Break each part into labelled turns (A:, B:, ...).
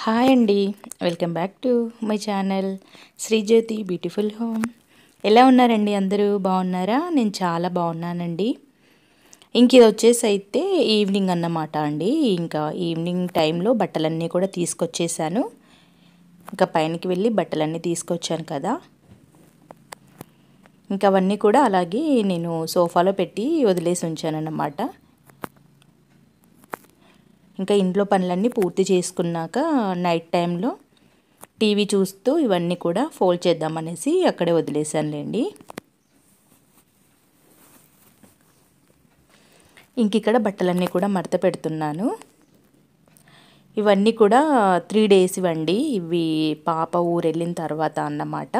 A: Hi అండి. Welcome back to my channel Srijyothi beautiful home. ఎలా ఉన్నారండి అందరూ? బాగున్నారా? నేను చాలా బాగున్నానండి. ఇంక ఇది వచ్చేసి అయితే ఈవినింగ్ అన్నమాట అండి. ఇంకా ఈవినింగ్ టైంలో బట్టలన్నీ కూడా తీసుకొచ్చేసాను. ఇంకా పైనకి వెళ్ళి బట్టలన్నీ తీసుకొచ్చాను కదా, ఇంకా అవన్నీ కూడా అలాగే నేను సోఫాలో పెట్టి వదిలేసి ఉంచాను అన్నమాట. ఇంకా ఇంట్లో పనులన్నీ పూర్తి చేసుకున్నాక నైట్ టైంలో టీవీ చూస్తూ ఇవన్నీ కూడా ఫోల్డ్ చేద్దామనేసి అక్కడే వదిలేసానులేండి. ఇంక ఇక్కడ బట్టలన్నీ కూడా మడత పెడుతున్నాను. ఇవన్నీ కూడా 3 డేస్ ఇవ్వండి. ఇవి పాప ఊరెళ్ళిన తర్వాత అన్నమాట.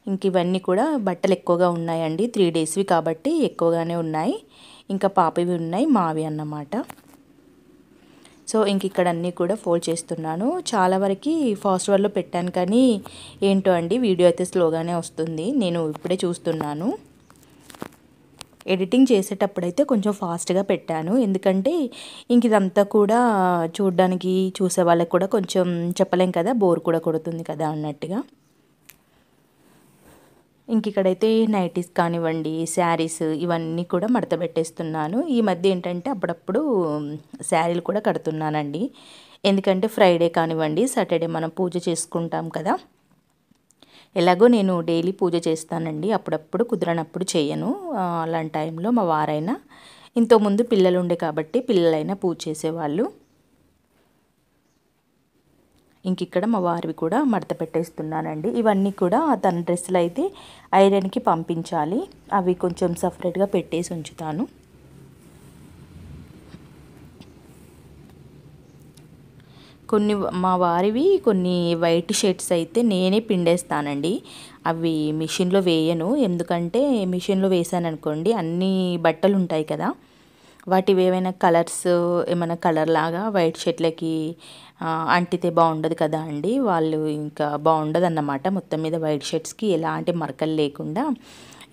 A: ఇంక ఇవన్నీ కూడా బట్టలు ఎక్కువగా ఉన్నాయండి. 3 డేస్వి కాబట్టి ఎక్కువగానే ఉన్నాయి. ఇంకా పాపవి ఉన్నాయి, మావి అన్నమాట. సో ఇంక ఇక్కడ అన్నీ కూడా ఫోల్డ్ చేస్తున్నాను. చాలా వరకు ఫాస్ట్ వర్డ్లో పెట్టాను, కానీ ఏంటో అండి వీడియో అయితే స్లోగానే వస్తుంది. నేను ఇప్పుడే చూస్తున్నాను. ఎడిటింగ్ చేసేటప్పుడైతే కొంచెం ఫాస్ట్గా పెట్టాను, ఎందుకంటే ఇంక ఇదంతా కూడా చూడడానికి చూసే వాళ్ళకి కూడా కొంచెం చెప్పలేం కదా, బోర్ కూడా కొడుతుంది కదా అన్నట్టుగా. ఇంక ఇక్కడైతే నైటీస్ కానివ్వండి, శారీస్ ఇవన్నీ కూడా మడత పెట్టేస్తున్నాను. ఈ మధ్య ఏంటంటే అప్పుడప్పుడు శారీలు కూడా కడుతున్నానండి. ఎందుకంటే ఫ్రైడే కానివ్వండి, సాటర్డే మనం పూజ చేసుకుంటాం కదా. ఎలాగో నేను డైలీ పూజ చేస్తానండి, అప్పుడప్పుడు కుదరనప్పుడు చేయను. అలాంటి టైంలో మా వారైనా, ఇంతకుముందు పిల్లలు ఉండే కాబట్టి పిల్లలైనా పూజ చేసేవాళ్ళు. ఇంక ఇక్కడ మా వారివి కూడా మడత పెట్టేస్తున్నానండి. ఇవన్నీ కూడా తన డ్రెస్సులు అయితే ఐరన్కి పంపించాలి. అవి కొంచెం సపరేట్గా పెట్టేసి ఉంచుతాను. కొన్ని మా వారివి కొన్ని వైట్ షర్ట్స్ అయితే నేనే పిండేస్తానండి. అవి మిషన్లో వేయను, ఎందుకంటే మిషన్లో వేసాను అనుకోండి అన్ని బట్టలు ఉంటాయి కదా, వాటివి ఏమైనా కలర్స్ ఏమైనా కలర్ లాగా వైట్ షర్ట్లకి అంటితే బాగుండదు కదా అండి. వాళ్ళు ఇంకా బాగుండదు అన్నమాట. మొత్తం మీద వైట్ షర్ట్స్కి ఎలాంటి మరకలు లేకుండా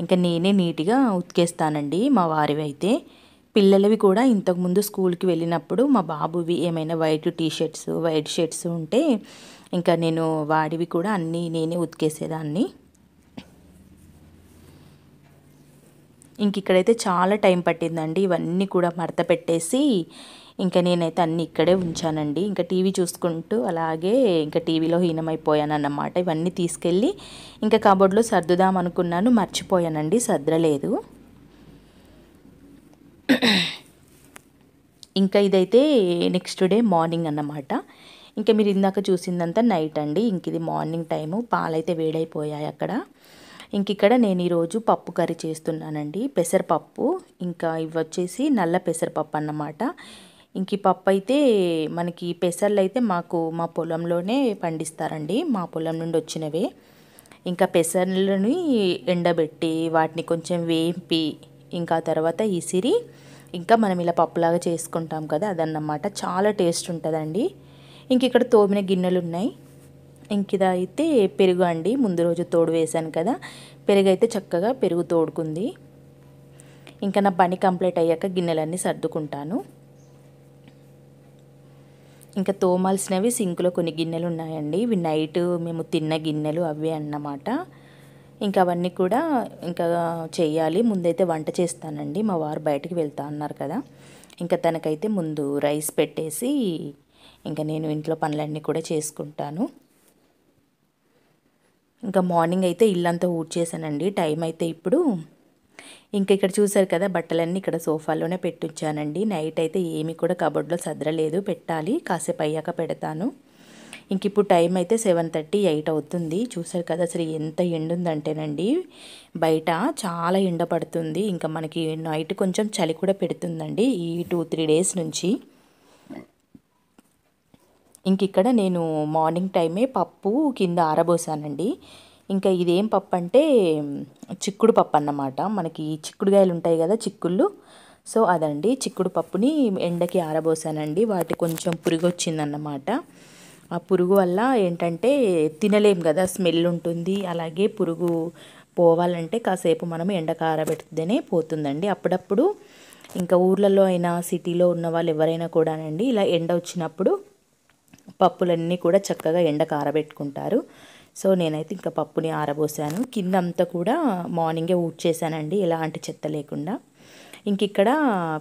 A: ఇంకా నేనే నీట్గా ఉతికేస్తానండి మా వారివి అయితే. పిల్లలవి కూడా ఇంతకుముందు స్కూల్కి వెళ్ళినప్పుడు మా బాబువి ఏమైనా వైట్ టీషర్ట్స్ వైట్ షర్ట్స్ ఉంటే ఇంకా నేను వాడివి కూడా అన్నీ నేనే ఉతికేసేదాన్ని. ఇంక ఇక్కడైతే చాలా టైం పట్టిందండి ఇవన్నీ కూడా మడత పెట్టేసి. ఇంకా నేనైతే అన్నీ ఇక్కడే ఉంచానండి. ఇంకా టీవీ చూసుకుంటూ అలాగే ఇంకా టీవీలో హీనమైపోయాను అన్నమాట. ఇవన్నీ తీసుకెళ్ళి ఇంకా కబోర్డ్లో సర్దుదాం అనుకున్నాను, మర్చిపోయానండి, సర్దలేదు. ఇంకా ఇదైతే నెక్స్ట్ డే మార్నింగ్ అన్నమాట. ఇంకా మీరు ఇందాక చూసిందంతా నైట్ అండి. ఇంక ఇది మార్నింగ్ టైము. పాలైతే వేడైపోయాయి అక్కడ. ఇంక ఇక్కడ నేను ఈరోజు పప్పు కర్రీ చేస్తున్నానండి, పెసరపప్పు. ఇంకా ఇవి వచ్చేసి నల్ల పెసరపప్పు అన్నమాట. ఇంక ఈ పప్పు అయితే మనకి పెసర్లు అయితే మాకు మా పొలంలోనే పండిస్తారండి, మా పొలం నుండి వచ్చినవే. ఇంకా పెసర్లని ఎండబెట్టి వాటిని కొంచెం వేపి ఇంకా తర్వాత ఇసిరి ఇంకా మనం ఇలా పప్పులాగా చేసుకుంటాం కదా, అదన్నమాట. చాలా టేస్ట్ ఉంటుందండి. ఇంక ఇక్కడ తోమిన గిన్నెలు ఉన్నాయి. ఇంక ఇదైతే పెరుగు అండి, ముందు రోజు తోడు వేశాను కదా, పెరుగు అయితే చక్కగా పెరుగు తోడుకుంది. ఇంకా నా పని కంప్లీట్ అయ్యాక గిన్నెలన్నీ సర్దుకుంటాను. ఇంకా తోమాల్సినవి సింక్లో కొన్ని గిన్నెలు ఉన్నాయండి. ఇవి నైట్ మేము తిన్న గిన్నెలు అవే అన్నమాట. ఇంకా అవన్నీ కూడా ఇంకా చెయ్యాలి. ముందైతే వంట చేస్తానండి, మా వారు బయటికి వెళ్తా అన్నారు కదా. ఇంకా తనకైతే ముందు రైస్ పెట్టేసి ఇంకా నేను ఇంట్లో పనులన్నీ కూడా చేసుకుంటాను. ఇంకా మార్నింగ్ అయితే ఇల్లంతా ఊడ్చేసానండి. టైం అయితే ఇప్పుడు ఇంకా ఇక్కడ చూసారు కదా, బట్టలన్నీ ఇక్కడ సోఫాలోనే పెట్టించానండి. నైట్ అయితే ఏమీ కూడా కబోర్డ్లో సదరలేదు, పెట్టాలి, కాసేపు అయ్యాక పెడతాను. ఇంక ఇప్పుడు టైం అయితే 7:30, 8 అవుతుంది. చూసారు కదా అసలు ఎంత ఎండ ఉందంటేనండి, బయట చాలా ఎండ పడుతుంది. ఇంకా మనకి నైట్ కొంచెం చలి కూడా పెడుతుందండి ఈ 2-3 డేస్ నుంచి. ఇంక ఇక్కడ నేను మార్నింగ్ టైమే పప్పు కింద ఆరబోసానండి. ఇంకా ఇదేం పప్పు అంటే చిక్కుడు పప్పు అన్నమాట. మనకి చిక్కుడుగాయలు ఉంటాయి కదా, చిక్కుళ్ళు. సో అదండి, చిక్కుడు పప్పుని ఎండకి ఆరబోసానండి. వాటి కొంచెం పురుగు వచ్చిందన్నమాట. ఆ పురుగు వల్ల ఏంటంటే తినలేం కదా, స్మెల్ ఉంటుంది. అలాగే పురుగు పోవాలంటే కాసేపు మనం ఎండకు ఆరబెడితేనే పోతుందండి. అప్పుడప్పుడు ఇంకా ఊర్లలో అయినా సిటీలో ఉన్న వాళ్ళు ఎవరైనా కూడానండి ఇలా ఎండ వచ్చినప్పుడు పప్పులన్నీ కూడా చక్కగా ఎండకు ఆరబెట్టుకుంటారు. సో నేనైతే ఇంకా పప్పుని ఆరబోసాను. కింద అంతా కూడా మార్నింగే ఊడ్చేసానండి, ఎలాంటి చెత్త లేకుండా. ఇంక ఇక్కడ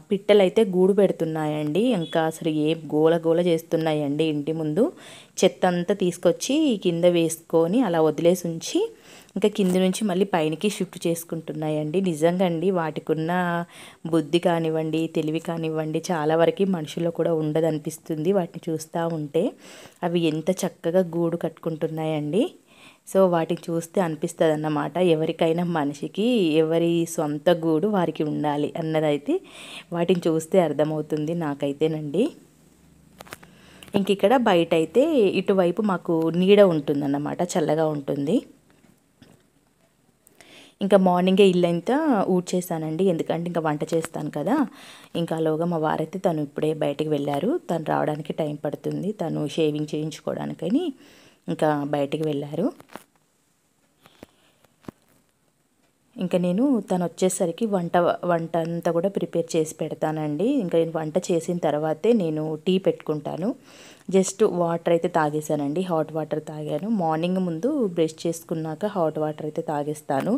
A: పిట్టలైతే గూడు పెడుతున్నాయండి. ఇంకా అసలు ఏ గోల గోల చేస్తున్నాయండి ఇంటి ముందు. చెత్త అంతా తీసుకొచ్చి కింద వేసుకొని అలా వదిలేసి ఉంచి ఇంకా కింద నుంచి మళ్ళీ పైనకి షిఫ్ట్ చేసుకుంటున్నాయండి. నిజంగా అండి వాటికున్న బుద్ధి కానివ్వండి, తెలివి కానివ్వండి చాలా వరకు మనుషుల్లో కూడా ఉండదనిపిస్తుంది వాటిని చూస్తూ ఉంటే. అవి ఎంత చక్కగా గూడు కట్టుకుంటున్నాయండి. సో వాటిని చూస్తే అనిపిస్తుంది అన్నమాట, ఎవరికైనా మనిషికి ఎవరి సొంత గూడు వారికి ఉండాలి అన్నదైతే వాటిని చూస్తే అర్థమవుతుంది నాకైతేనండి. ఇంక ఇక్కడ బయట అయితే ఇటువైపు మాకు నీడ ఉంటుందన్నమాట, చల్లగా ఉంటుంది. ఇంకా మార్నింగే ఇల్లంతా ఊడ్చేసానండి, ఎందుకంటే ఇంకా వంట చేస్తాను కదా. ఇంకా అలాగా మా వారైతే తను ఇప్పుడే బయటికి వెళ్ళారు, తను రావడానికి టైం పడుతుంది, తను షేవింగ్ చేయించుకోవడానికని ఇంకా బయటికి వెళ్ళారు. ఇంకా నేను తను వచ్చేసరికి వంట అంతా కూడా ప్రిపేర్ చేసి పెడతానండి. ఇంకా నేను వంట చేసిన తర్వాతే నేను టీ పెట్టుకుంటాను. జస్ట్ వాటర్ అయితే తాగేసానండి, హాట్ వాటర్ తాగాను. మార్నింగ్ ముందు బ్రష్ చేసుకున్నాక హాట్ వాటర్ అయితే తాగేస్తాను.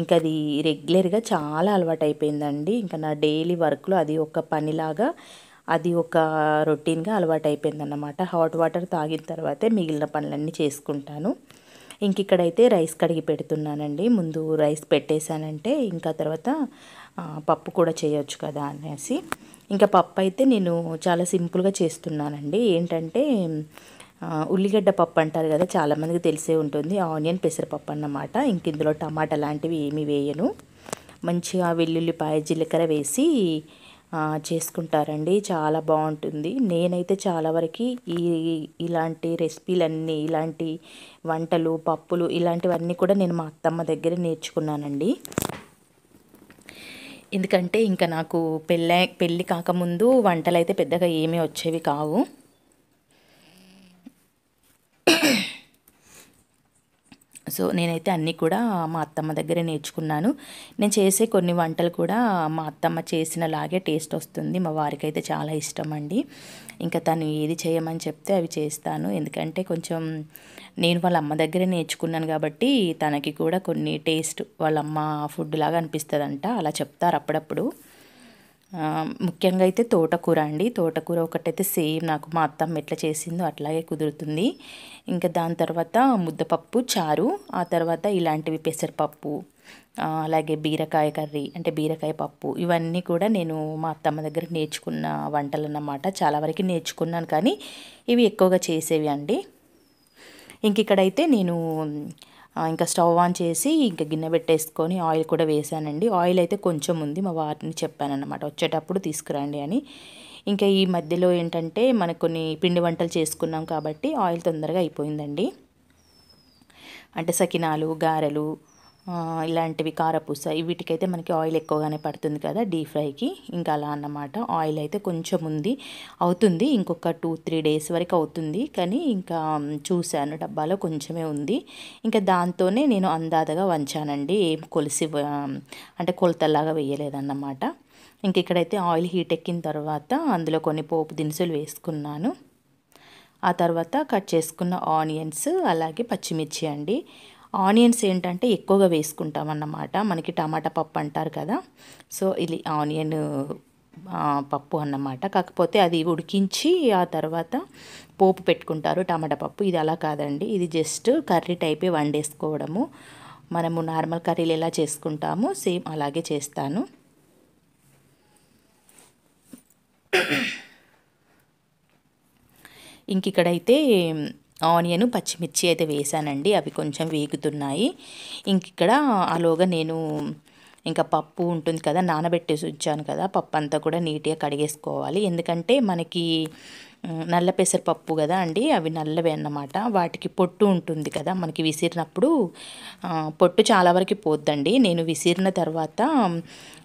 A: ఇంకా అది రెగ్యులర్గా చాలా అలవాటు అయిపోయిందండి. ఇంకా నా డైలీ వర్క్లో అది ఒక పనిలాగా, అది ఒక రొటీన్గా అలవాటు అయిపోయిందన్నమాట. హాట్ వాటర్ తాగిన తర్వాతే మిగిలిన పనులన్నీ చేసుకుంటాను. ఇంక ఇక్కడైతే రైస్ కడిగి పెడుతున్నానండి. ముందు రైస్ పెట్టేశానంటే ఇంకా తర్వాత పప్పు కూడా చేయొచ్చు కదా అనేసి. ఇంకా పప్పు అయితే నేను చాలా సింపుల్గా చేస్తున్నానండి. ఏంటంటే ఉల్లిగడ్డ పప్పు అంటారు కదా, చాలామందికి తెలిసే ఉంటుంది. ఆనియన్ పెసరపప్పు అన్నమాట. ఇంక ఇందులో టమాటా లాంటివి ఏమీ వేయను. మంచిగా వెల్లుల్లిపాయ జీలకర్ర వేసి చేసుకుంటారండి, చాలా బాగుంటుంది. నేనైతే చాలా వరకు ఇలాంటి రెసిపీలన్నీ, ఇలాంటి వంటలు, పప్పులు ఇలాంటివన్నీ కూడా నేను మా అత్తమ్మ దగ్గర నేర్చుకున్నానండి. ఎందుకంటే ఇంకా నాకు పెళ్ళి కాకముందు వంటలు అయితే పెద్దగా ఏమీ వచ్చేవి కావు. సో నేనైతే అన్నీ కూడా మా అత్తమ్మ దగ్గరే నేర్చుకున్నాను. నేను చేసే కొన్ని వంటలు కూడా మా అత్తమ్మ చేసినలాగే టేస్ట్ వస్తుంది. మా వారికి అయితే చాలా ఇష్టం అండి. ఇంకా తను ఏది చేయమని చెప్తే అవి చేస్తాను. ఎందుకంటే కొంచెం నేను వాళ్ళ అమ్మ దగ్గరే నేర్చుకున్నాను కాబట్టి తనకి కూడా కొన్ని టేస్ట్ వాళ్ళ అమ్మ ఫుడ్ లాగా అనిపిస్తుందంట, అలా చెప్తారు అప్పుడప్పుడు. ముఖ్యంగా అయితే తోటకూర అండి. తోటకూర ఒకటైతే సేమ్ నాకు మా అత్తమ్మ ఎట్లా చేసిందో అట్లాగే కుదురుతుంది. ఇంకా దాని తర్వాత ముద్దపప్పు చారు, ఆ తర్వాత ఇలాంటివి పెసరపప్పు, అలాగే బీరకాయ కర్రీ అంటే బీరకాయ పప్పు, ఇవన్నీ కూడా నేను మా అత్తమ్మ దగ్గర నేర్చుకున్న వంటలు అన్నమాట. చాలా వరకు నేర్చుకున్నాను కానీ ఇవి ఎక్కువగా చేసేవి అండి. ఇంక ఇక్కడైతే నేను ఇంకా స్టవ్ ఆన్ చేసి ఇంకా గిన్నె పెట్టేసుకొని ఆయిల్ కూడా వేసానండి. ఆయిల్ అయితే కొంచెం ఉంది, మా వారిని చెప్పానన్నమాట వచ్చేటప్పుడు తీసుకురండి అని. ఇంకా ఈ మధ్యలో ఏంటంటే మనకు కొన్ని పిండి వంటలు చేసుకున్నాం కాబట్టి ఆయిల్ తొందరగా అయిపోయిందండి. అంటే సకినాలు, గారెలు, ఇలాంటివి కారపూస, వీటికైతే మనకి ఆయిల్ ఎక్కువగానే పడుతుంది కదా డీప్ ఫ్రైకి. ఇంకా అలా అన్నమాట. ఆయిల్ అయితే కొంచెం ఉంది, అవుతుంది, ఇంకొక 2-3 డేస్ వరకు అవుతుంది. కానీ ఇంకా చూశాను డబ్బాలో కొంచెమే ఉంది. ఇంకా దాంతోనే నేను అందాదగా వంచానండి, ఏం కొలిసి అంటే కొలతలాగా వేయలేదన్నమాట. ఇంక ఇక్కడైతే ఆయిల్ హీట్ ఎక్కిన తర్వాత అందులో కొన్ని పోపు దినుసులు వేసుకున్నాను. ఆ తర్వాత కట్ చేసుకున్న ఆనియన్స్ అలాగే పచ్చిమిర్చి అండి. ఆనియన్స్ ఏంటంటే ఎక్కువగా వేసుకుంటాం అన్నమాట, మనకి టమాటా పప్పు అంటారు కదా, సో ఇది ఆనియన్ పప్పు అన్నమాట. కాకపోతే అది ఉడికించి ఆ తర్వాత పోపు పెట్టుకుంటారు టమాటా పప్పు. ఇది అలా కాదండి, ఇది జస్ట్ కర్రీ టైపే వండేసుకోవడము. మనము నార్మల్ కర్రీలు ఎలా చేసుకుంటామో సేమ్ అలాగే చేస్తాను. ఇంక ఇక్కడైతే ఆనియన్ పచ్చిమిర్చి అయితే వేసానండి, అవి కొంచెం వేగుతున్నాయి. ఇంక ఇక్కడ ఆలోగా నేను ఇంకా పప్పు ఉంటుంది కదా, నానబెట్టేసి ఉంచాను కదా, పప్పు అంతా కూడా నీట్గా కడిగేసుకోవాలి. ఎందుకంటే మనకి నల్ల పెసరపప్పు కదా అండి, అవి నల్లవే అన్నమాట. వాటికి పొట్టు ఉంటుంది కదా, మనకి విసిరినప్పుడు పొట్టు చాలా వరకు పోద్దండి. నేను విసిరిన తర్వాత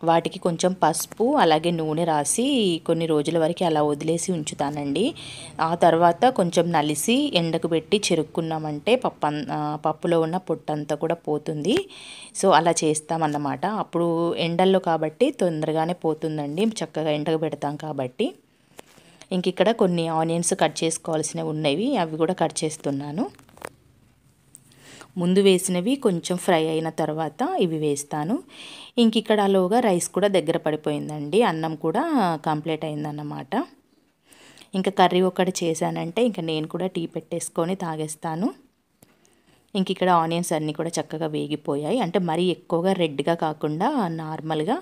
A: వాటికి కొంచెం పసుపు అలాగే నూనె రాసి కొన్ని రోజుల వరకు అలా వదిలేసి ఉంచుతానండి. ఆ తర్వాత కొంచెం నలిసి ఎండకు పెట్టి చెరుక్కున్నామంటే పప్పులో ఉన్న పొట్టు అంతా కూడా పోతుంది. సో అలా చేస్తామన్నమాట. అప్పుడు ఎండల్లో కాబట్టి తొందరగానే పోతుందండి, చక్కగా ఎండకు పెడతాం కాబట్టి. ఇంక ఇక్కడ కొన్ని ఆనియన్స్ కట్ చేసుకోవాల్సినవి ఉన్నవి, అవి కూడా కట్ చేస్తున్నాను. ముందు వేసినవి కొంచెం ఫ్రై అయిన తర్వాత ఇవి వేస్తాను. ఇంక ఇక్కడ అలోగా రైస్ కూడా దగ్గర పడిపోయిందండి, అన్నం కూడా కంప్లీట్ అయిందన్నమాట. ఇంకా కర్రీ ఒకటి చేశానంటే ఇంకా నేను కూడా టీ పెట్టేసుకొని తాగేస్తాను. ఇంక ఇక్కడ ఆనియన్స్ అన్నీ కూడా చక్కగా వేగిపోయాయి. అంటే మరీ ఎక్కువగా రెడ్గా కాకుండా నార్మల్గా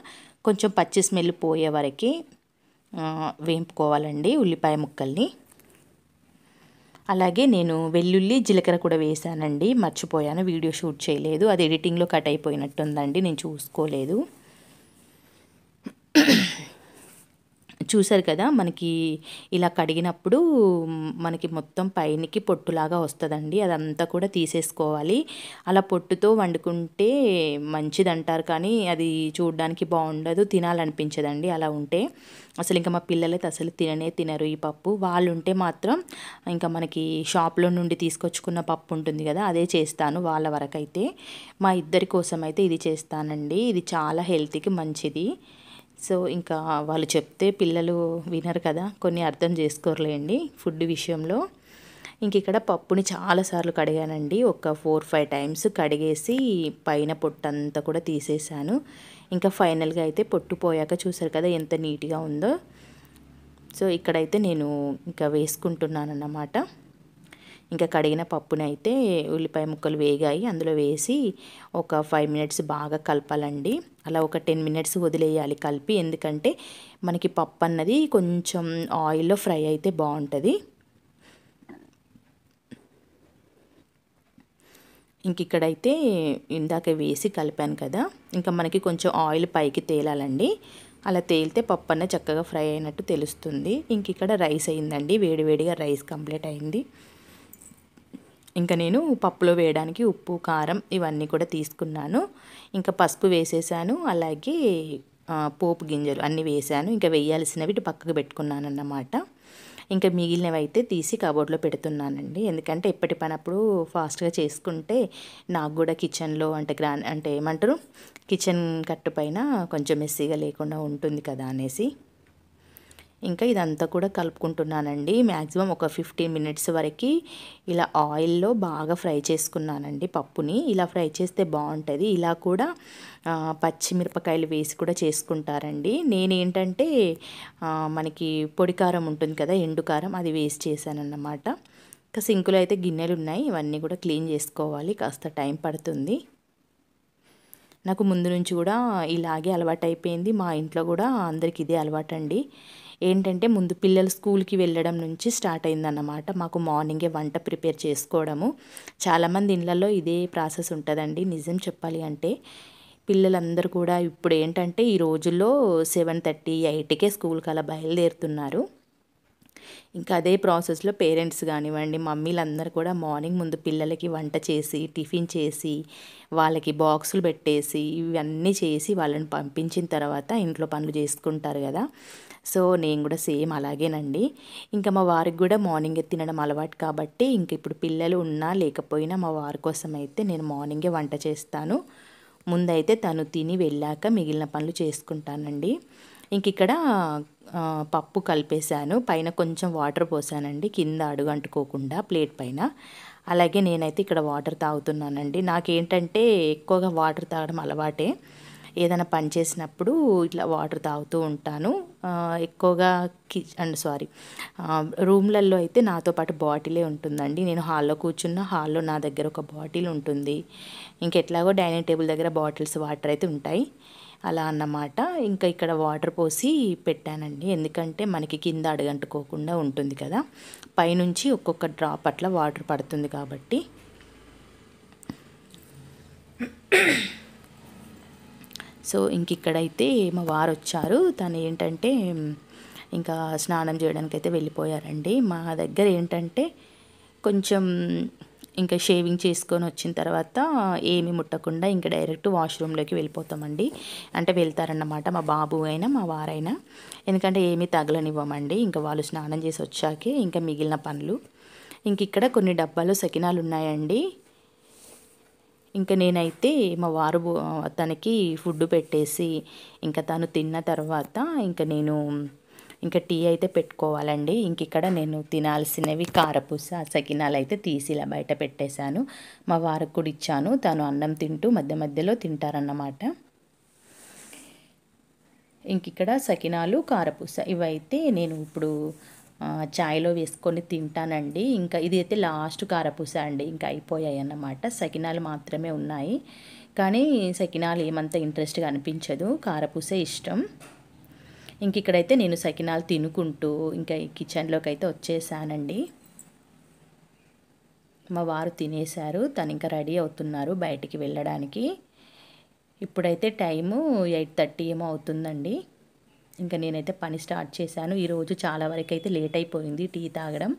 A: కొంచెం పచ్చి స్మెల్ పోయే వరకు వేపుకోవాలండి ఉల్లిపాయ ముక్కల్ని. అలాగే నేను వెల్లుల్లి జీలకర్ర కూడా వేసానండి, మర్చిపోయాను, వీడియో షూట్ చేయలేదు. అది ఎడిటింగ్లో కట్ అయిపోయినట్టుందండి, నేను చూసుకోలేదు. చూసారు కదా, మనకి ఇలా కడిగినప్పుడు మనకి మొత్తం పైనకి పొట్టులాగా వస్తుందండి, అదంతా కూడా తీసేసుకోవాలి. అలా పొట్టుతో వండుకుంటే మంచిదంటారు, కానీ అది చూడడానికి బాగుండదు, తినాలనిపించదండి అలా ఉంటే. అసలు ఇంకా మా పిల్లలైతే అసలు తినరు ఈ పప్పు. వాళ్ళు ఉంటే మాత్రం ఇంకా మనకి షాప్లో నుండి తీసుకొచ్చుకున్న పప్పు ఉంటుంది కదా, అదే చేస్తాను వాళ్ళ వరకైతే. మా ఇద్దరి కోసం అయితే ఇది చేస్తానండి, ఇది చాలా హెల్త్కి మంచిది. సో ఇంకా వాళ్ళు చెప్తే పిల్లలు వినరు కదా, కొన్ని అర్థం చేసుకోరులేండి ఫుడ్ విషయంలో. ఇంక ఇక్కడ పప్పుని చాలాసార్లు కడిగానండి, ఒక 4-5 టైమ్స్ కడిగేసి పైన పొట్టు అంతా కూడా తీసేసాను. ఇంకా ఫైనల్గా అయితే పొట్టు పోయాక చూసారు కదా ఎంత నీట్గా ఉందో. సో ఇక్కడైతే నేను ఇంకా వేసుకుంటున్నాను అన్నమాట. ఇంకా కడిగిన పప్పుని అయితే ఉల్లిపాయ ముక్కలు వేగాయి, అందులో వేసి ఒక 5 మినిట్స్ బాగా కలపాలండి. అలా ఒక 10 మినిట్స్ వదిలేయాలి కలిపి, ఎందుకంటే మనకి పప్పు అన్నది కొంచెం ఆయిల్లో ఫ్రై అయితే బాగుంటుంది. ఇంక ఇక్కడైతే ఇందాక వేసి కలిపాను కదా, ఇంకా మనకి కొంచెం ఆయిల్ పైకి తేలాలండి. అలా తేలితే పప్పు అన్న చక్కగా ఫ్రై అయినట్టు తెలుస్తుంది. ఇంక ఇక్కడ రైస్ అయిందండి, వేడివేడిగా రైస్ కంప్లీట్ అయింది. ఇంకా నేను పప్పులో వేయడానికి ఉప్పు కారం ఇవన్నీ కూడా తీసుకున్నాను. ఇంకా పసుపు వేసేసాను, అలాగే పోపు గింజలు అన్నీ వేసాను. ఇంకా వేయాల్సినవి ఇటు పక్కకు పెట్టుకున్నాను అన్నమాట. ఇంకా మిగిలినవి అయితే తీసి కబోర్డ్లో పెడుతున్నానండి, ఎందుకంటే ఎప్పటి పనప్పుడు ఫాస్ట్గా చేసుకుంటే నాకు కూడా కిచెన్లో అంటే ఏమంటారు, కిచెన్ కట్టు పైన కొంచెం మెస్సీగా లేకుండా ఉంటుంది కదా అనేసి. ఇంకా ఇదంతా కూడా కలుపుకుంటున్నానండి. మ్యాక్సిమం ఒక 15 మినిట్స్ వరకు ఇలా ఆయిల్లో బాగా ఫ్రై చేసుకున్నానండి పప్పుని. ఇలా ఫ్రై చేస్తే బాగుంటుంది. ఇలా కూడా పచ్చిమిరపకాయలు వేసి కూడా చేసుకుంటారండి. నేనేంటంటే మనకి పొడి కారం ఉంటుంది కదా, ఎండు కారం, అది వేసి చేశానన్నమాట. ఇంకా సింకులో అయితే గిన్నెలు ఉన్నాయి, ఇవన్నీ కూడా క్లీన్ చేసుకోవాలి, కాస్త టైం పడుతుంది. నాకు ముందు నుంచి కూడా ఇలాగే అలవాటు అయిపోయింది, మా ఇంట్లో కూడా అందరికి ఇదే అలవాటండి. ఏంటంటే ముందు పిల్లలు స్కూల్కి వెళ్ళడం నుంచి స్టార్ట్ అయిందన్నమాట మాకు మార్నింగే వంట ప్రిపేర్ చేసుకోవడము. చాలామంది ఇళ్ళల్లో ఇదే ప్రాసెస్ ఉంటుందండి, నిజం చెప్పాలి అంటే. పిల్లలందరూ కూడా ఇప్పుడు ఏంటంటే ఈ రోజుల్లో 7:30, 8కే స్కూల్కి అలా బయలుదేరుతున్నారు. ఇంకా అదే ప్రాసెస్లో పేరెంట్స్ కానివ్వండి, మమ్మీలందరూ కూడా మార్నింగ్ ముందు పిల్లలకి వంట చేసి టిఫిన్ చేసి వాళ్ళకి బాక్సులు పెట్టేసి ఇవన్నీ చేసి వాళ్ళని పంపించిన తర్వాత ఇంట్లో పనులు చేసుకుంటారు కదా. సో నేను కూడా సేమ్ అలాగేనండి. ఇంకా మా వారికి కూడా మార్నింగే తినడం అలవాటు కాబట్టి ఇంక ఇప్పుడు పిల్లలు ఉన్నా లేకపోయినా మా వారి కోసం అయితే నేను మార్నింగే వంట చేస్తాను. ముందైతే తను తిని వెళ్ళాక మిగిలిన పనులు చేసుకుంటానండి. ఇంక ఇక్కడ పప్పు కలిపేశాను, పైన కొంచెం వాటర్ పోసానండి కింద అడుగు అంటుకోకుండా ప్లేట్ పైన. అలాగే నేనైతే ఇక్కడ వాటర్ తాగుతున్నానండి. నాకేంటంటే ఎక్కువగా వాటర్ తాగడం అలవాటే, ఏదైనా పని చేసినప్పుడు ఇట్లా వాటర్ తాగుతూ ఉంటాను. ఎక్కువగా రూమ్లలో అయితే నాతో పాటు బాటిలే ఉంటుందండి. నేను హాల్లో కూర్చున్న హాల్లో నా దగ్గర ఒక బాటిల్ ఉంటుంది. ఇంకెట్లాగో డైనింగ్ టేబుల్ దగ్గర బాటిల్స్ వాటర్ అయితే ఉంటాయి, అలా అన్నమాట. ఇంకా ఇక్కడ వాటర్ పోసి పెట్టానండి, ఎందుకంటే మనకి కింద అడుగంటుకోకుండా ఉంటుంది కదా, పైనుంచి ఒక్కొక్క డ్రాప్ అట్లా వాటర్ పడుతుంది కాబట్టి. సో ఇంక ఇక్కడైతే మా వారు వచ్చారు, తను ఏంటంటే ఇంకా స్నానం చేయడానికి అయితే వెళ్ళిపోయారండి. మా దగ్గర ఏంటంటే కొంచెం ఇంకా షేవింగ్ చేసుకొని వచ్చిన తర్వాత ఏమి ముట్టకుండా ఇంకా డైరెక్ట్ వాష్రూమ్లోకి వెళ్ళిపోతామండి. అంటే వెళ్తారన్నమాట మా బాబు అయినా మా వారైనా. ఎందుకంటే ఏమీ తగలనివ్వమండి. ఇంకా వాళ్ళు స్నానం చేసి వచ్చాకే ఇంకా మిగిలిన పనులు. ఇంక ఇక్కడ కొన్ని డబ్బాలు సకినాలు ఉన్నాయండి. ఇంకా నేనైతే మా వారు తనకి ఫుడ్ పెట్టేసి ఇంకా తను తిన్న తర్వాత ఇంకా నేను ఇంకా టీ అయితే పెట్టుకోవాలండి. ఇంక ఇక్కడ నేను తినాల్సినవి కారపూస సకినాలు అయితే తీసి ఇలా బయట పెట్టేశాను. మా వారికి కూడా ఇచ్చాను. తను అన్నం తింటూ మధ్య మధ్యలో తింటారన్నమాట. ఇంక ఇక్కడ సకినాలు కారపూస ఇవైతే నేను ఇప్పుడు చాయ్లో వేసుకొని తింటానండి. ఇంకా ఇది అయితే లాస్ట్ కారపూస అండి. ఇంకా అయిపోయాయి అన్నమాట. సకినాలు మాత్రమే ఉన్నాయి. కానీ సకినాలు ఏమంత ఇంట్రెస్ట్గా అనిపించదు, కారపూసే ఇష్టం. ఇంక ఇక్కడైతే నేను సకినాలు తినుకుంటూ ఇంకా కిచెన్లోకి అయితే వచ్చేసానండి. మా వారు తినేశారు. తను ఇంకా రెడీ అవుతున్నారు బయటికి వెళ్ళడానికి. ఇప్పుడైతే టైము 8:30 ఏమో అవుతుందండి. ఇంకా నేనైతే పని స్టార్ట్ చేశాను. ఈరోజు చాలా వరకు అయితే లేట్ అయిపోయింది టీ తాగడం.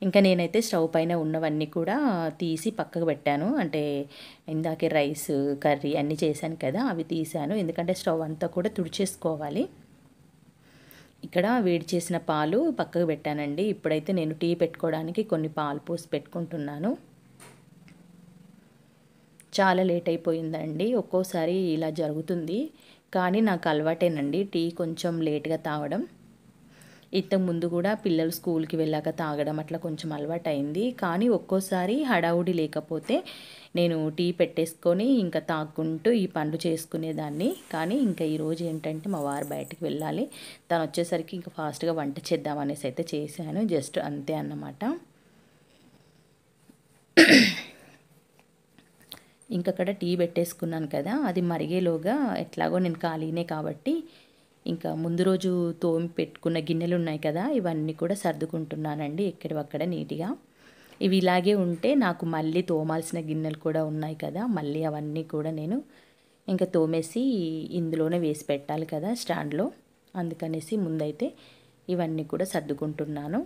A: ఇంకా నేనైతే స్టవ్ పైన ఉన్నవన్నీ కూడా తీసి పక్కకు పెట్టాను. అంటే ఇందాకే రైస్ కర్రీ అన్నీ చేశాను కదా, అవి తీసాను. ఎందుకంటే స్టవ్ అంతా కూడా తుడిచేసుకోవాలి. ఇక్కడ వేడి చేసిన పాలు పక్కకు పెట్టానండి. ఇప్పుడైతే నేను టీ పెట్టుకోవడానికి కొన్ని పాలు పోసి పెట్టుకుంటున్నాను. చాలా లేట్ అయిపోయిందండి. ఒక్కోసారి ఇలా జరుగుతుంది, కానీ నాకు అలవాటేనండి టీ కొంచెం లేట్గా తాగడం. ఇంతకుముందు కూడా పిల్లలు స్కూల్కి వెళ్ళాక తాగడం అట్లా కొంచెం అలవాటైంది. కానీ ఒక్కోసారి హడావుడి లేకపోతే నేను టీ పెట్టేసుకొని ఇంకా తాగుకుంటూ ఈ పనులు చేసుకునేదాన్ని. కానీ ఇంకా ఈరోజు ఏంటంటే మా వారు బయటికి వెళ్ళాలి. తను వచ్చేసరికి ఇంకా ఫాస్ట్గా వంట చేద్దామనేసి అయితే చేశాను. జస్ట్ అంతే అన్నమాట. ఇంకక్కడ టీ పెట్టేసుకున్నాను కదా, అది మరిగేలోగా ఎట్లాగో నేను ఖాళీనే కాబట్టి ఇంకా ముందు రోజు తోమి పెట్టుకున్న గిన్నెలు ఉన్నాయి కదా, ఇవన్నీ కూడా సర్దుకుంటున్నానండి ఎక్కడవక్కడ నీట్గా. ఇవి ఇలాగే ఉంటే నాకు మళ్ళీ తోమాల్సిన గిన్నెలు కూడా ఉన్నాయి కదా, మళ్ళీ అవన్నీ కూడా నేను ఇంకా తోమేసి ఇందులోనే వేసి పెట్టాలి కదా స్టాండ్లో. అందుకనేసి ముందైతే ఇవన్నీ కూడా సర్దుకుంటున్నాను.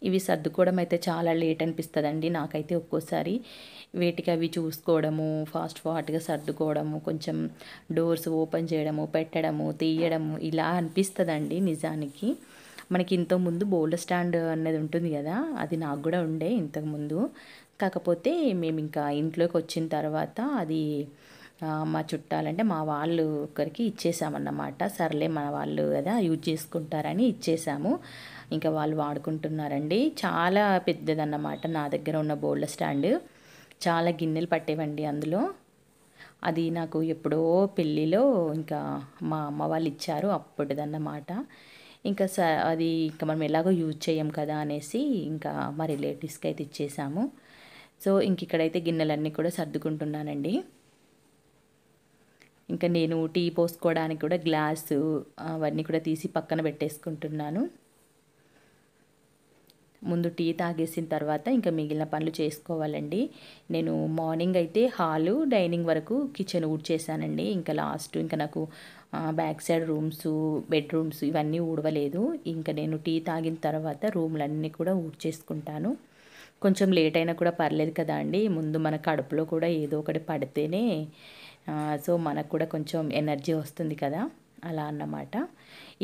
A: ఇవి సర్దుకోవడం అయితే చాలా లేట్ అనిపిస్తుందండి నాకైతే. ఒక్కోసారి వేటికి అవి చూసుకోవడము, ఫాస్ట్గా సర్దుకోవడము, కొంచెం డోర్స్ ఓపెన్ చేయడము, పెట్టడము, తీయడము ఇలా అనిపిస్తుందండి నిజానికి. మనకి ఇంతకుముందు బోల్డ్ స్టాండ్ అనేది ఉంటుంది కదా, అది నాకు కూడా ఉండే ఇంతకుముందు. కాకపోతే మేము ఇంకా ఇంట్లోకి వచ్చిన తర్వాత అది మా చుట్టాలంటే మా వాళ్ళు ఒకరికి ఇచ్చేసామన్నమాట. సర్లే మన వాళ్ళు కదా యూజ్ చేసుకుంటారని ఇచ్చేసాము. ఇంకా వాళ్ళు వాడుకుంటున్నారండి. చాలా పెద్దదన్నమాట నా దగ్గర ఉన్న బోల్డ్ స్టాండ్. చాలా గిన్నెలు పట్టేవండి అందులో. అది నాకు ఎప్పుడో పెళ్ళిలో ఇంకా మా అమ్మ వాళ్ళు ఇచ్చారు అప్పటిదన్నమాట. ఇంకా అది ఇంకా మనం ఎలాగో యూజ్ చేయం కదా అనేసి ఇంకా మా రిలేటివ్స్కి అయితే ఇచ్చేసాము. సో ఇంక ఇక్కడైతే గిన్నెలన్నీ కూడా సర్దుకుంటున్నానండి. ఇంకా నేను టీ పోసుకోవడానికి కూడా గ్లాసు అవన్నీ కూడా తీసి పక్కన పెట్టేసుకుంటున్నాను. ముందు టీ తాగేసిన తర్వాత ఇంకా మిగిలిన పనులు చేసుకోవాలండి. నేను మార్నింగ్ అయితే హాలు డైనింగ్ వరకు కిచెన్ ఊడ్చేసానండి. ఇంకా లాస్ట్ ఇంకా నాకు బ్యాక్ సైడ్ రూమ్స్, బెడ్రూమ్స్ ఇవన్నీ ఊడవలేదు. ఇంకా నేను టీ తాగిన తర్వాత రూమ్లన్నీ కూడా ఊడ్చేసుకుంటాను. కొంచెం లేట్ అయినా కూడా పర్లేదు కదా అండి. ముందు మన కడుపులో కూడా ఏదో ఒకటి పడితేనే సో మనకు కూడా కొంచెం ఎనర్జీ వస్తుంది కదా, అలా అన్నమాట.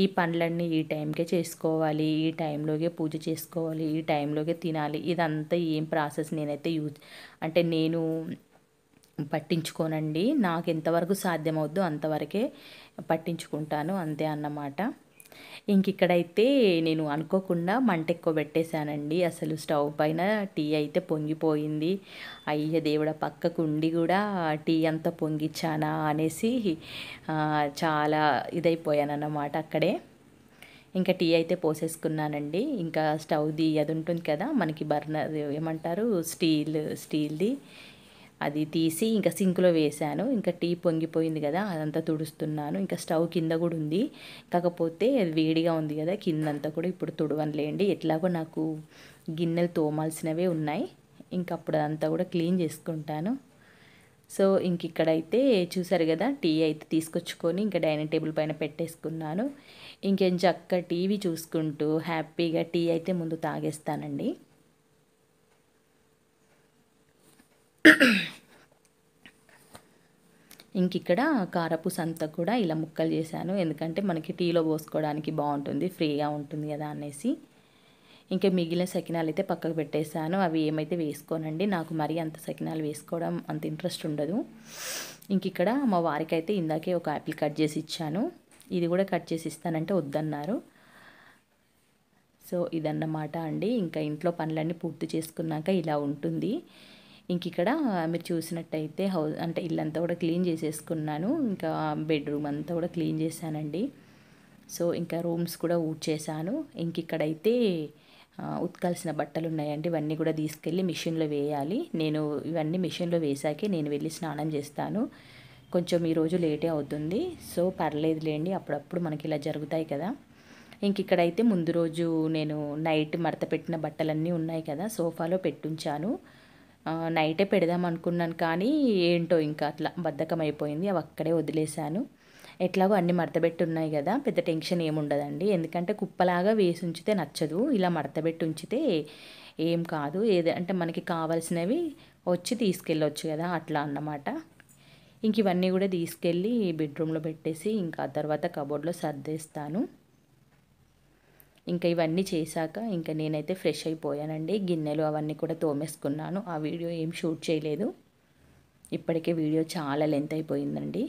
A: ఈ పనులన్నీ ఈ టైంకే చేసుకోవాలి, ఈ టైంలోగే పూజ చేసుకోవాలి, ఈ టైంలోగే తినాలి. ఇదంతా ఏం ప్రాసెస్ నేనైతే అంటే నేను పట్టించుకోనండి. నాకు ఎంతవరకు సాధ్యమవుద్దో అంతవరకే పట్టించుకుంటాను, అంతే అన్నమాట. ఇంక ఇక్కడైతే నేను అనుకోకుండా మంట ఎక్కువ పెట్టేశానండి. అసలు స్టవ్ పైన టీ అయితే పొంగిపోయింది. అయ్య దేవుడా, పక్కకు ఉండి కూడా టీ అంతా పొంగిచ్చానా అనేసి చాలా ఇదైపోయాను అన్నమాట అక్కడే. ఇంకా టీ అయితే పోసేసుకున్నానండి. ఇంకా స్టవ్ది అది ఉంటుంది కదా మనకి, బర్నర్ ఏమంటారు, స్టీల్ది, అది తీసి ఇంకా సింక్లో వేశాను. ఇంకా టీ పొంగిపోయింది కదా, అదంతా తుడుస్తున్నాను. ఇంకా స్టవ్ కింద కూడా ఉంది, కాకపోతే అది వేడిగా ఉంది కదా, కిందంతా కూడా ఇప్పుడు తుడవనులేండి. ఎట్లాగో నాకు గిన్నెలు తోమాల్సినవే ఉన్నాయి. ఇంక అప్పుడు అదంతా కూడా క్లీన్ చేసుకుంటాను. సో ఇంక ఇక్కడైతే చూసారు కదా, టీ అయితే తీసుకొచ్చుకొని ఇంకా డైనింగ్ టేబుల్ పైన పెట్టేసుకున్నాను. ఇంకేం చక్క టీవీ చూసుకుంటూ హ్యాపీగా టీ అయితే ముందు తాగేస్తానండి. ఇంక ఇక్కడ కారపూస అంతా కూడా ఇలా ముక్కలు చేశాను, ఎందుకంటే మనకి టీలో పోసుకోవడానికి బాగుంటుంది, ఫ్రీగా ఉంటుంది కదా అనేసి. ఇంకా మిగిలిన సకినాలు అయితే పక్కకు పెట్టేశాను. అవి ఏమైతే వేసుకోనండి, నాకు మరీ అంత సకినాలు వేసుకోవడం అంత ఇంట్రెస్ట్ ఉండదు. ఇంక ఇక్కడ మా వారికి అయితే ఇందాకే ఒక యాపిల్ కట్ చేసి ఇచ్చాను, ఇది కూడా కట్ చేసి ఇస్తానంటే వద్దన్నారు. సో ఇదన్నమాట అండి. ఇంకా ఇంట్లో పనులన్నీ పూర్తి చేసుకున్నాక ఇలా ఉంటుంది. ఇంక ఇక్కడ మీరు చూసినట్టయితే అంటే ఇల్లంతా కూడా క్లీన్ చేసేసుకున్నాను. ఇంకా బెడ్రూమ్ అంతా కూడా క్లీన్ చేశానండి. సో ఇంకా రూమ్స్ కూడా ఊడ్చేసాను. ఇంక ఇక్కడైతే ఉతకాల్సిన బట్టలు ఉన్నాయండి, ఇవన్నీ కూడా తీసుకెళ్ళి మిషన్లో వేయాలి. నేను ఇవన్నీ మిషన్లో వేసాకే నేను వెళ్ళి స్నానం చేస్తాను. కొంచెం ఈరోజు లేటే అవుతుంది, సో పర్లేదులేండి, అప్పుడప్పుడు మనకి ఇలా జరుగుతాయి కదా. ఇంక ఇక్కడైతే ముందు రోజు నేను నైట్ మడత పెట్టిన బట్టలన్నీ ఉన్నాయి కదా, సోఫాలో పెట్టుంచాను. నైటే పెడదాం అనుకున్నాను, కానీ ఏంటో ఇంకా అట్లా బద్ధకం అయిపోయింది, అవి అక్కడే వదిలేశాను. ఎట్లాగో అన్ని మడతబెట్టి ఉన్నాయి కదా, పెద్ద టెన్షన్ ఏముండదండి. ఎందుకంటే కుప్పలాగా వేసి ఉంచితే నచ్చదు, ఇలా మడతబెట్టి ఉంచితే ఏం కాదు. అంటే మనకి కావాల్సినవి వచ్చి తీసుకెళ్ళొచ్చు కదా, అట్లా అన్నమాట. ఇంక ఇవన్నీ కూడా తీసుకెళ్ళి బెడ్రూమ్లో పెట్టేసి ఇంకా తర్వాత కబోర్డ్లో సర్దేస్తాను. ఇంకా ఇవన్నీ చేశాక ఇంకా నేనైతే ఫ్రెష్ అయిపోయానండి. గిన్నెలు అవన్నీ కూడా తోమేసుకున్నాను. ఆ వీడియో ఏం షూట్ చేయలేదు, ఇప్పటికే వీడియో చాలా లెంత్ అయిపోయిందండి.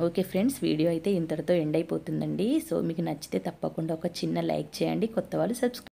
A: ఓకే ఫ్రెండ్స్, వీడియో అయితే ఇంతటితో ఎండ్ అయిపోతుందండి. సో మీకు నచ్చితే తప్పకుండా ఒక చిన్న లైక్ చేయండి, కొత్త వాళ్ళు సబ్స్క్రైబ్